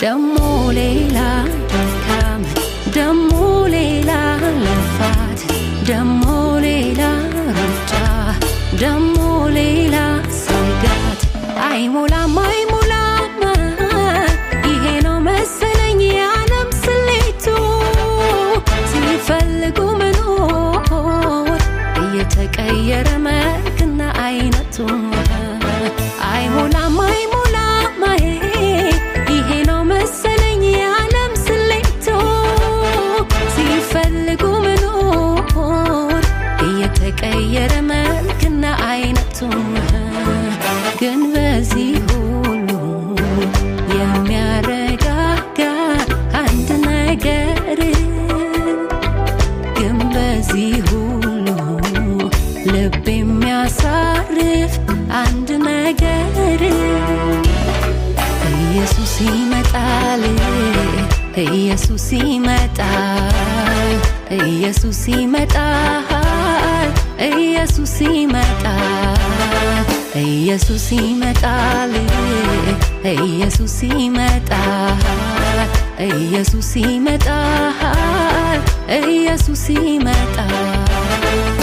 ደሞ ሌላ ድካም ደሞ ሌላ ልፋት ደሞ ሌላ ሩጫ ደሞ ሌላ ስጋት አይሞላም አይሞላም ይሄ ነው መሰለኝ የዓለም ስሌቱ ሲፈልጉ መኖር እየተቀየረ መልክና አይነቱ አይሞላም አይሞላም ይሄ ነው መሰለኝ የዓለም ስሌቱ ሲፈልጉ መኖር እየተቀየረ መልክና አይነቱ ግን በዚህ ሁሉ የሚያረጋጋ አንድ ነገር ግን በዚህ ሁሉ ልብ የሚያሳርፍ አንድ ነገር ኢየሱስ ይመጣል ኢየሱስ ይመጣል ኢየሱስ ይመጣል ኢየሱስ ይመጣል ኢየሱስ ይመጣል ኢየሱስ ይመጣል ኢየሱስ ይመጣል ኢየሱስ ይመጣል